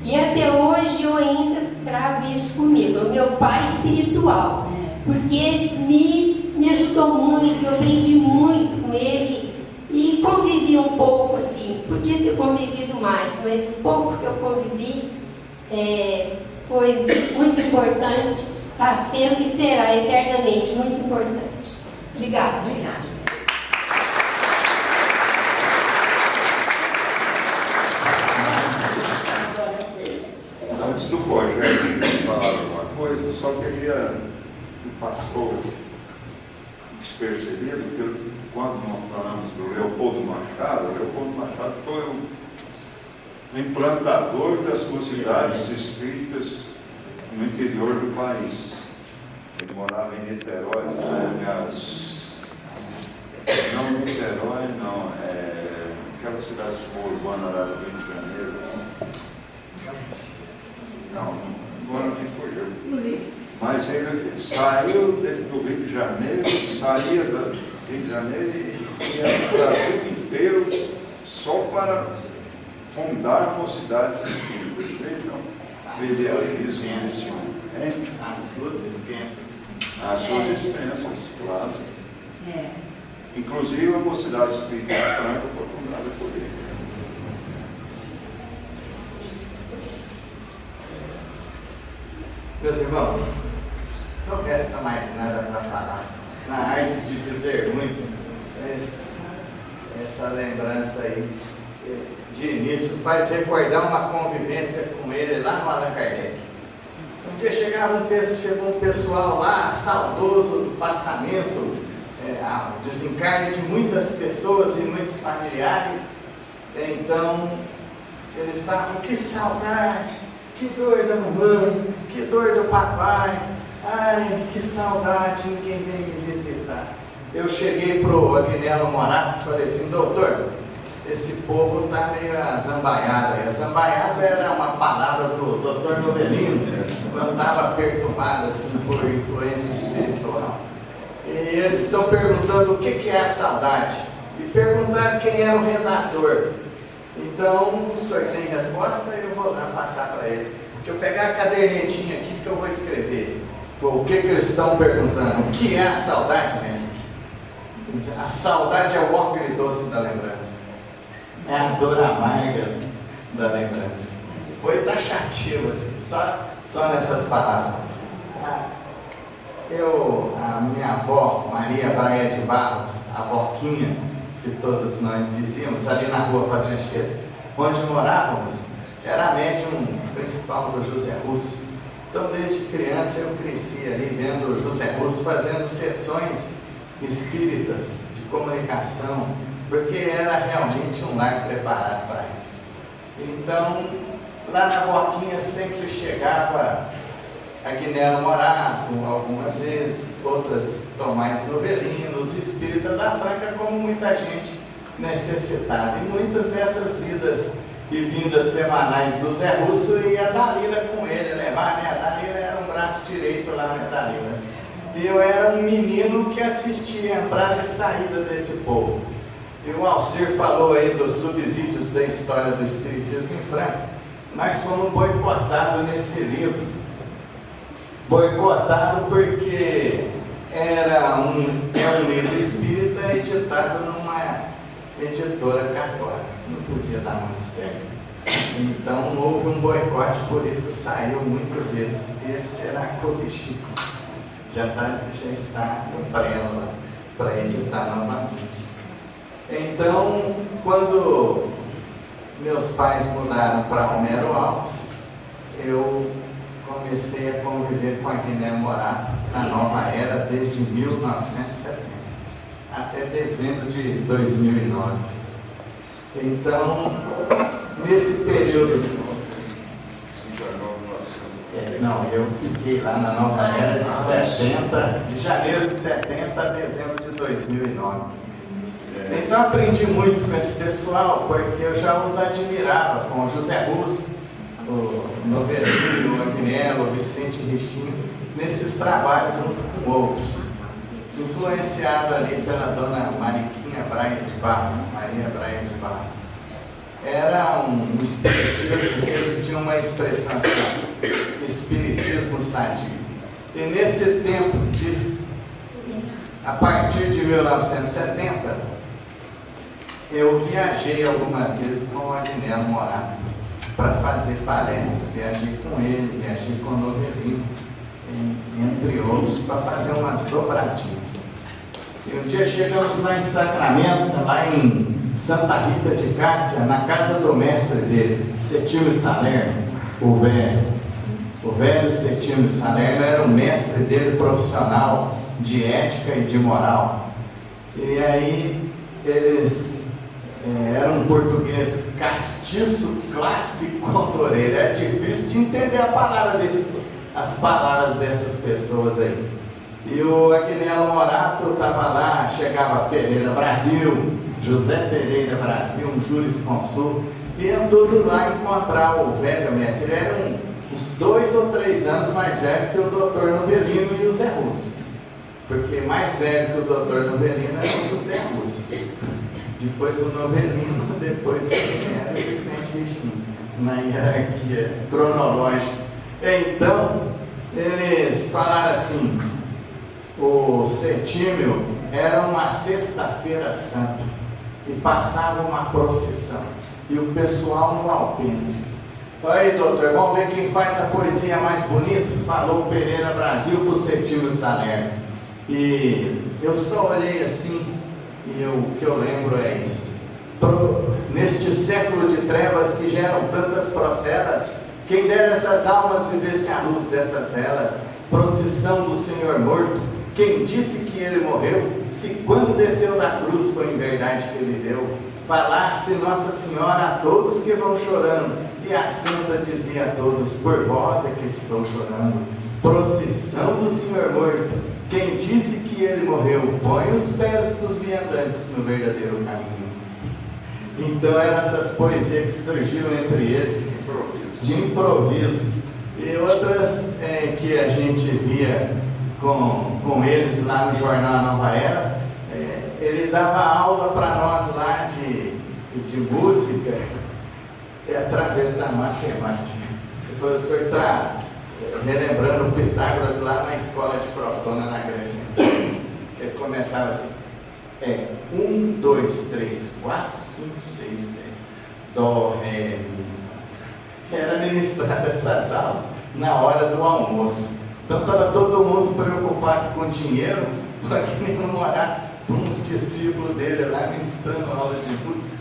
Speaker 4: E até hoje eu ainda trago isso comigo, o meu pai espiritual, porque me ajudou muito, eu aprendi muito com ele e convivi um pouco assim. Podia ter convivido mais, mas o pouco que eu convivi foi muito importante, está sendo e será eternamente muito importante. Obrigada.
Speaker 2: Obrigada.
Speaker 1: Antes do Rogério falar alguma coisa, eu só queria que passou despercebido que quando nós falamos do Leopoldo Machado foi o implantador das mocidades espíritas no interior do país. Ele morava em Niterói, aliás, não Niterói, não, aquela cidade suburbana lá do Rio de Janeiro. Não, agora me fugiu. Mas ele saiu do Rio de Janeiro, saía do Rio de Janeiro e ia para o Brasil inteiro só para fundar mocidades espíritas. Vejam, idealismo desse homem.
Speaker 3: As suas expensas.
Speaker 1: As suas expensas, claro. Inclusive a mocidade espírita de Franca foi fundada por ele.
Speaker 3: Meus irmãos, não resta mais nada para falar. Na arte de dizer muito, essa lembrança aí de início faz recordar uma convivência com ele lá no Allan Kardec. Um dia chegou um pessoal lá, saudoso do passamento, desencarne de muitas pessoas e muitos familiares. Então, eles estavam, que saudade, que dor da mamãe, que dor do papai, ai, que saudade, ninguém vem me visitar. Eu cheguei pro Agnello Morato e falei assim, doutor, esse povo está meio azambaiado. E azambaiado era uma palavra do doutor Novelino, quando estava perturbado assim, por influência espiritual. E eles estão perguntando o que é a saudade. E perguntaram quem era o redator. Então, o senhor tem resposta? Eu vou lá passar para ele. Deixa eu pegar a cadernetinha aqui que eu vou escrever. O que eles estão perguntando? O que é a saudade, mestre? A saudade é o ópio doce da lembrança. É a dor amarga da lembrança. Foi taxativo, assim, só nessas palavras. A minha avó, Maria Braia de Barros, a Boquinha, que todos nós dizíamos, ali na rua Padrancheira, onde morávamos, era a médium principal do José Russo. Então, desde criança, eu cresci ali vendo o José Russo fazendo sessões espíritas de comunicação, porque era realmente um lar preparado para isso. Então, lá na Boquinha sempre chegava Agnello Morato, algumas vezes, outras Tomás Novelino, os espíritas da Franca, como muita gente necessitada. E muitas dessas idas e vindas semanais do Zé Russo ia a Dalila com ele, levar, né? A Dalila era um braço direito lá, né, Dalila? E eu era um menino que assistia a entrada e saída desse povo. E o Alcir falou aí dos subsídios da história do Espiritismo em Franca. Nós fomos boicotados nesse livro. Boicotado porque é um livro espírita editado numa editora católica. Não podia dar muito certo. Então houve um boicote, por isso saiu muitos deles. Esse era Colichico. Já está no prelo lá, para editar novamente. Então, quando meus pais mudaram para Romero Alves, eu comecei a conviver com Agnello Morato na nova era desde 1970 até dezembro de 2009. Então, nesse período, eu fiquei lá na nova era de janeiro de 70 a dezembro de 2009. Então aprendi muito com esse pessoal, porque eu já os admirava, com o José Russo, o Novelino, o Agnello, o Vicente Richinho, nesses trabalhos junto com outros. influenciado ali pela dona Mariquinha Braga de Barros, Maria Braga de Barros. Era um espiritismo que eles tinham uma expressão assim, espiritismo sadio. E nesse tempo a partir de 1970, eu viajei algumas vezes com o Agnello Morato para fazer palestra. Viajei com ele, viajei com o Novelino, entre outros, para fazer umas dobradinhas. E um dia chegamos lá em Sacramento, lá em Santa Rita de Cássia, na casa do mestre dele, Setílio Salerno, o velho. O velho Setílio Salerno era o mestre dele profissional de ética e de moral. E aí eles eram um português castiço, clássico e condoreiro. Era difícil de entender as palavras dessas pessoas aí. E o Agnello Morato estava lá, chegava Pereira Brasil, José Pereira Brasil, um jurisconsulto, iam tudo lá encontrar o velho mestre. Ele era uns 2 ou 3 anos mais velho que o doutor Novelino e o Zé Russo. Porque mais velho que o doutor Novelino era o José Russo. Depois o Novelino, depois quem era Vicente Regina, na hierarquia cronológica. Então, eles falaram assim, o Setílio era uma sexta-feira santa e passava uma procissão e o pessoal no alpendre. Aí, doutor, vamos ver quem faz a poesia mais bonita? Falou Pereira Brasil para o Setílio Salerno. E eu só olhei assim e o que eu lembro é isso. Neste século de trevas que geram tantas procedas, quem dera essas almas vivessem à luz dessas velas, procissão do Senhor morto, quem disse que ele morreu, se quando desceu da cruz foi em verdade que ele deu, falasse Nossa Senhora a todos que vão chorando, e a santa dizia a todos, por vós é que estou chorando, procissão do Senhor morto, quem disse que ele morreu, põe os pés dos viandantes no verdadeiro caminho. Então eram essas poesias que surgiram entre eles, de improviso, e outras que a gente via com eles lá no jornal Nova Era. Ele dava aula para nós lá de música, através da matemática. Ele falou, o senhor está relembrando Pitágoras lá na escola de Crotona, na Grécia Antiga. Ele começava assim, 1, 2, 3, 4, 5, 6, 7, Dó, Ré, Mi, Fá. Era ministrada essas aulas na hora do almoço. Então estava todo mundo preocupado com dinheiro, para que não morar com uns discípulos dele lá ministrando aula de música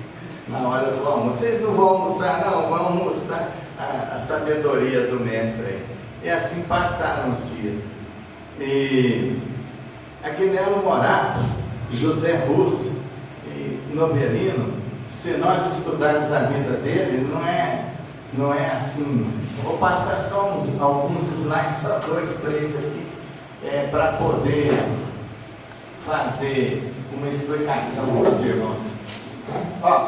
Speaker 3: na hora do almoço. Vocês não vão almoçar, não, vão almoçar a sabedoria do mestre aí. E assim passaram os dias. E Agnello Morato, José Russo e Novelino, se nós estudarmos a vida dele, não é assim. Vou passar só alguns slides, só 2, 3 aqui, para poder fazer uma explicação para os irmãos.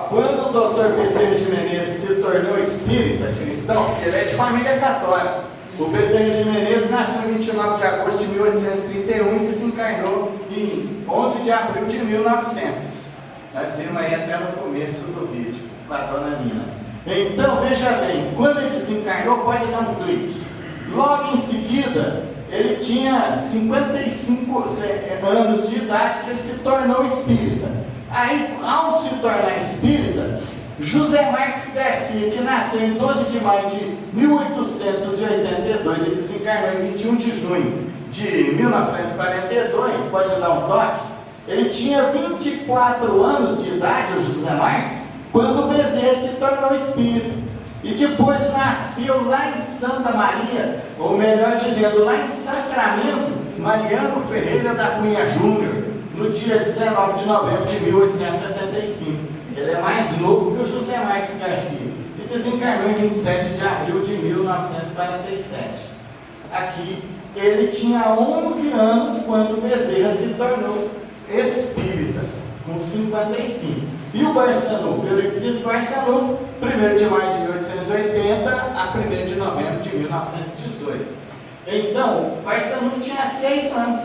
Speaker 3: Quando o doutor Bezerra de Menezes se tornou espírita cristão, porque ele é de família católica, o Bezerra de Menezes nasceu em 29 de agosto de 1831 e desencarnou em 11 de abril de 1900. Nós vimos aí até no começo do vídeo, com a dona Nina. Então, veja bem, quando ele desencarnou, pode dar um clique. Logo em seguida, ele tinha 55 anos de idade que ele se tornou espírita. Aí, ao se tornar espírita, José Marques Garcia, que nasceu em 12 de maio de 1882 e desencarnou em 21 de junho de 1942, pode dar um toque, ele tinha 24 anos de idade, o José Marques, quando o Bezerra se tornou espírita. E depois nasceu lá em Santa Maria, ou melhor dizendo, lá em Sacramento, Mariano Ferreira da Cunha Júnior, no dia 19 de novembro de 1875. Ele é mais novo que o José Marques Garcia. E desencarnou em 27 de abril de 1947. Aqui, ele tinha 11 anos quando Bezerra se tornou espírita, com 55. E o Barçanufo, Eurípides Barçanufo, 1º de maio de 1880 a 1º de novembro de 1918. Então, o Barçanufo tinha 6 anos.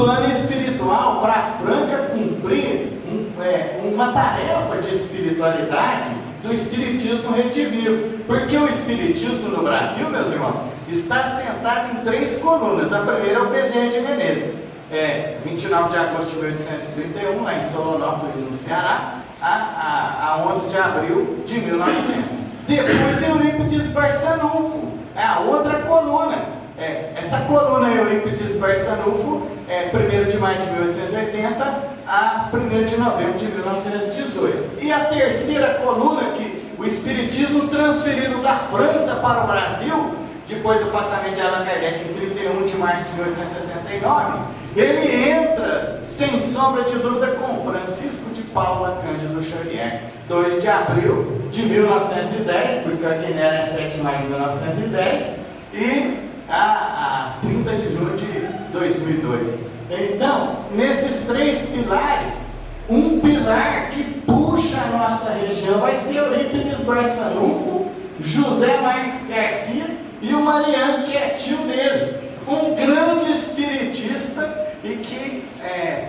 Speaker 3: plano espiritual, para Franca cumprir uma tarefa de espiritualidade do Espiritismo Redivivo. Porque o Espiritismo no Brasil, meus irmãos, está sentado em 3 colunas. A primeira é o Bezerra de Menezes, 29 de agosto de 1831, lá em Solonópolis, no Ceará, a 11 de abril de 1900. Depois Eurípides Barçanufo, é a outra coluna. Essa coluna Eurípides Barçanufo é 1º de maio de 1880 a 1º de novembro de 1918. E a terceira coluna, que o Espiritismo transferido da França para o Brasil, depois do passamento de Allan Kardec em 31 de março de 1869, ele entra, sem sombra de dúvida, com Francisco de Paula Cândido Xavier, 2 de abril de 1910, porque a Guiné é 7 de maio de 1910, e a 30 de junho de 2002. Então, nesses 3 pilares, um pilar que puxa a nossa região vai ser Eurípides Barçanufo, José Marques Garcia e o Mariano, que é tio dele. Um grande espiritista e que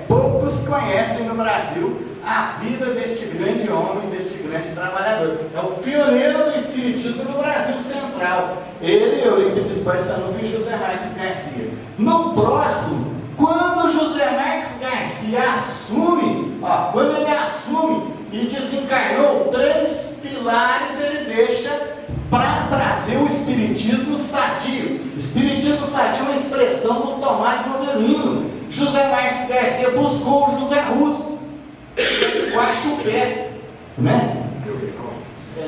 Speaker 3: poucos conhecem no Brasil a vida deste grande homem, deste grande trabalhador. É o pioneiro do espiritismo no Brasil Central. Ele, Eurípides Barçanufo e José Marques Garcia. No próximo, quando José Marques Garcia assume, quando ele assume e desencarnou, 3 pilares ele deixa para trazer o espiritismo sadio. Espiritismo sadio é uma expressão do Tomás Novelino. José Marques Garcia buscou o José Russo, de Guaxupé, né?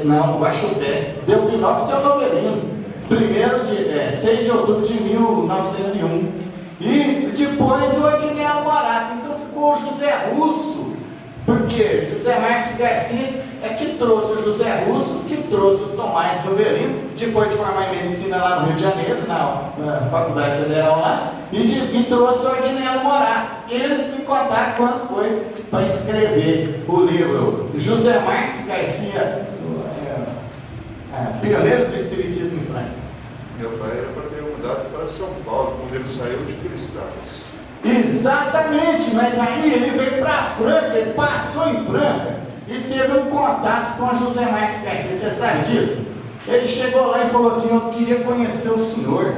Speaker 3: Não, Guaxupé. Delfinópolis é o Novelino. 6 de outubro de 1901. E depois o Aguinaldo Morato. Então ficou o José Russo, porque José Marques Garcia é que trouxe o José Russo, que trouxe o Tomás Novelino, depois de formar em medicina lá no Rio de Janeiro, na Faculdade Federal lá, e trouxe o Aguinaldo Morato. Eles me contaram quando foi para escrever o livro. José Marques Garcia, pioneiro do Espiritismo em Franca.
Speaker 5: Meu pai era para ter mudado para São Paulo, quando ele saiu de Cristais.
Speaker 3: Exatamente, mas aí ele veio para Franca, ele passou em Franca e teve um contato com José Marques Garcia. Você sabe disso? Ele chegou lá e falou assim: eu queria conhecer o senhor.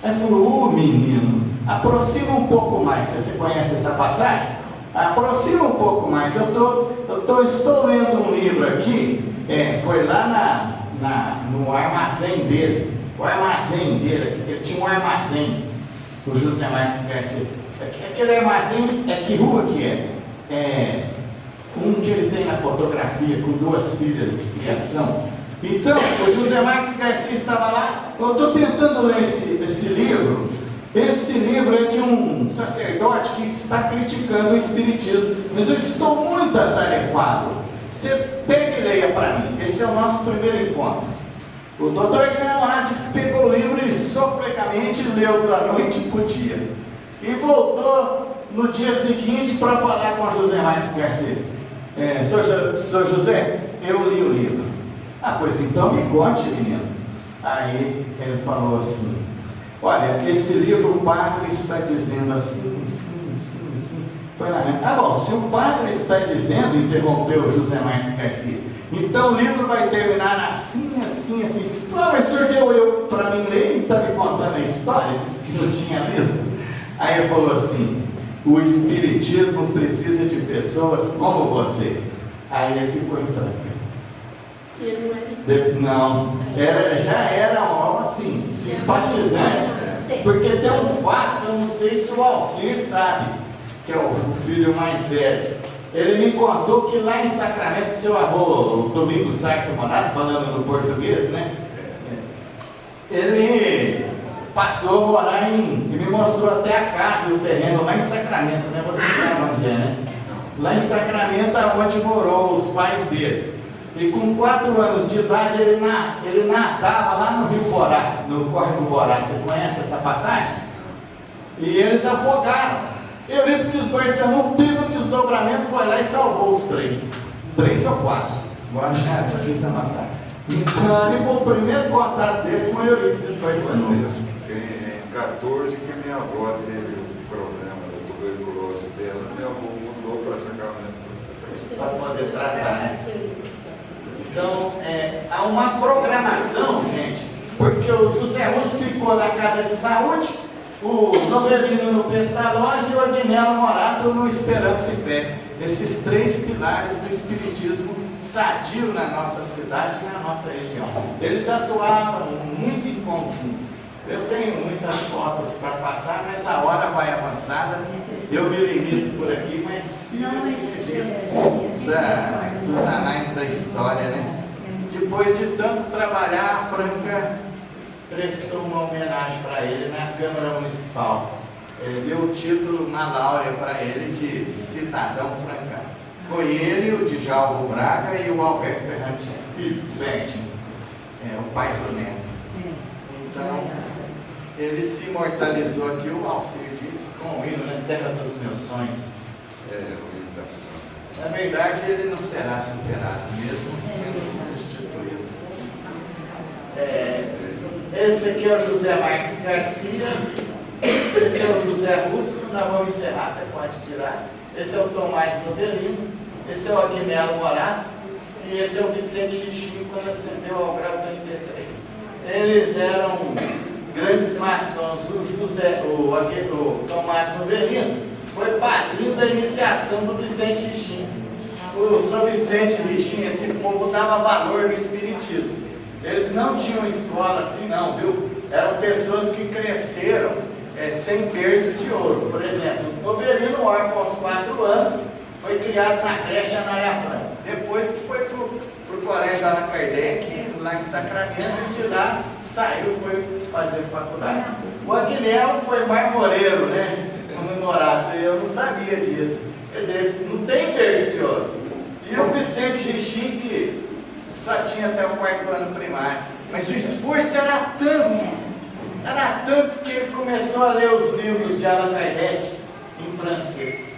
Speaker 3: Aí falou: menino, aproxima um pouco mais. Você conhece essa passagem? Aproxima um pouco mais. Estou lendo um livro aqui, foi lá no armazém dele. O armazém dele, ele tinha um armazém, o José Marques Garcia. Aquele armazém, que rua que é? Um que ele tem na fotografia com 2 filhas de criação. Então, o José Marques Garcia estava lá. Eu estou tentando ler esse livro. Esse livro é de um sacerdote que está criticando o espiritismo, mas eu estou muito atarefado. Você pega e leia para mim. Esse é o nosso primeiro encontro. O doutor Aguinaldo disse que pegou o livro e sofregamente leu da noite para o dia. E voltou no dia seguinte para falar com o José Marques Garcia. Sr. José, eu li o livro. Pois então me conte, menino. Aí ele falou assim: olha, esse livro o padre está dizendo assim. Foi na bom, se o padre está dizendo, interrompeu o José Marques Garcia, então o livro vai terminar assim. Mas o senhor deu eu para mim ler e está me contando a história, disse que não tinha lido. Aí ele falou assim: o espiritismo precisa de pessoas como você. Aí ele ficou em Franca. Não, já era assim, simpatizante, porque tem um fato, eu não sei se o Alcir sabe, que é o filho mais velho. Ele me contou que lá em Sacramento, seu avô, o Domingos Sarto Morato, falando no português, né? Ele passou a morar ele me mostrou até a casa e o terreno lá em Sacramento, né? Você sabe onde é, né? Lá em Sacramento, onde morou os pais dele. E com 4 anos de idade, ele nadava lá no Rio Borá, no Córrego Borá. Você conhece essa passagem? E eles afogaram. Eurípides Barçanufo teve um desdobramento, foi lá e salvou os 3 ou 4. Agora já precisa matar. Então, ele foi o primeiro contato dele com Eurípides Barçanufo.
Speaker 5: Em 14 que minha avó teve o problema dela. Meu avô mudou para Sacramento.
Speaker 3: Para poder tratar. Então, há uma programação, gente, porque o José Russo ficou na Casa de Saúde, o Novelino no Pestalozzi e o Agnello Morato no Esperança e Fé. Esses 3 pilares do espiritismo sadio na nossa cidade e na nossa região. Eles atuavam muito em conjunto. Eu tenho muitas fotos para passar, mas a hora vai avançada. Eu me limito por aqui, mas fica esse registro dos anais da história, né? Depois de tanto trabalhar, a Franca prestou uma homenagem para ele na Câmara Municipal. Deu o título na Láurea para ele de cidadão francano. Foi ele, o Djalgo Braga e o Alberto Ferrante Filho, o pai do neto. Então, ele se imortalizou aqui, o Alcir disse, com o hino, né? Terra dos meus sonhos.
Speaker 5: O hino da Franca.
Speaker 3: Na verdade, ele não será superado, mesmo sendo substituído. Esse aqui é o José Marques Garcia, esse é o José Russo, nós vamos encerrar, você pode tirar. Esse é o Tomás Novelino, esse é o Agnello Morato e esse é o Vicente Richinho, quando ascendeu ao grau 33. Eles eram grandes maçons. O Tomás Novelino foi padrinho da iniciação do Vicente Richinho. O São Vicente Richinho, esse povo dava valor no espiritismo. Eles não tinham escola assim não, viu? Eram pessoas que cresceram sem berço de ouro. Por exemplo, o Novelino órfão aos 4 anos foi criado na creche Anália Franca. Depois que foi para o colégio Allan Kardec, lá em Sacramento, e de lá saiu, foi fazer faculdade. O Agnello foi marmoreiro, né? Comemorado, e eu não sabia disso. Quer dizer, não tem berço de ouro. E o Vicente Richinho, que só tinha até o 4º ano primário. Mas o esforço era tanto que ele começou a ler os livros de Allan Kardec em francês.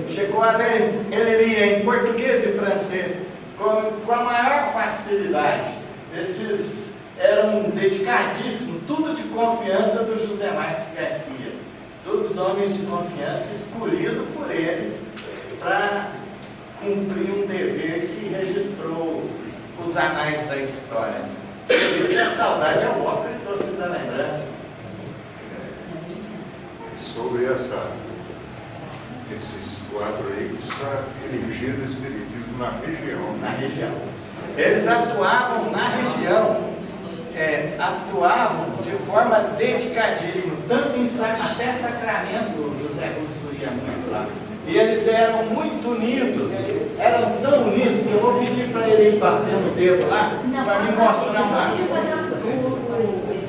Speaker 3: Chegou a ler, ele lia em português e francês com a maior facilidade. Esses eram dedicadíssimos, tudo de confiança do José Marques Garcia. Todos homens de confiança escolhidos por eles para cumprir um dever que registrou os anais da história. Isso é saudade, é o ópera e doce da lembrança.
Speaker 5: Sobre esses 4 aí que está erigido o espiritismo na região.
Speaker 3: Na região. Eles atuavam na região, atuavam de forma dedicadíssima, tanto em até Sacramento, o José Russo ia muito lá. E eles eram muito unidos, eram tão unidos que eu vou pedir para ele ir batendo o dedo lá, para me mostrar lá.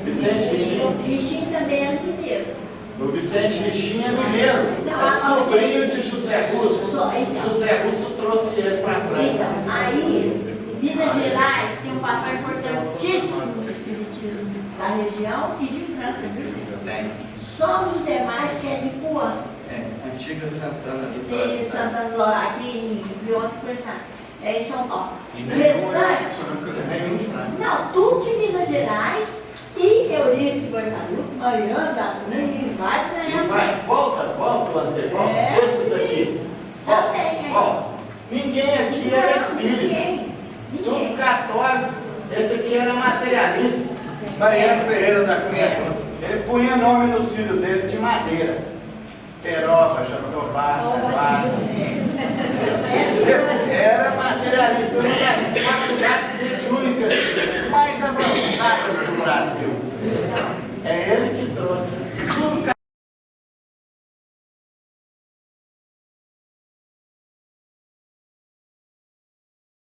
Speaker 3: Vicente Richinho.
Speaker 2: Richinho também é mineiro.
Speaker 3: O Vicente Richinho é mineiro, é sobrinho de José Russo. José Russo trouxe ele para a Franca.
Speaker 2: Então, aí, Minas Gerais tem um papel importantíssimo no espiritismo da região e de Franca, viu, gente?
Speaker 3: Tem.
Speaker 2: Só o José Marques, que é de Puan.
Speaker 3: Antiga Santana dos
Speaker 2: Sim,
Speaker 3: Olhos.
Speaker 2: Santana dos Olhos, aqui em Bioto foi em São Paulo.
Speaker 5: E
Speaker 2: O
Speaker 5: nenhum
Speaker 2: restante,
Speaker 3: Nenhum de Franca.
Speaker 2: não, tudo de Minas Gerais e Eurípides Borsalho, Mariana da Cunha, e vai para
Speaker 3: E vai, volta, André, volta. Esses aqui.
Speaker 2: Também,
Speaker 3: Volta. Ninguém aqui era espírita.
Speaker 2: Ninguém.
Speaker 3: Tudo católico. Esse aqui era materialista. Mariano Ferreira da Cunha. Ele punha nome nos filhos dele de madeira. Peroba, Jatobá, era materialista, uma das faculdades mediúnicas mais avançadas do Brasil.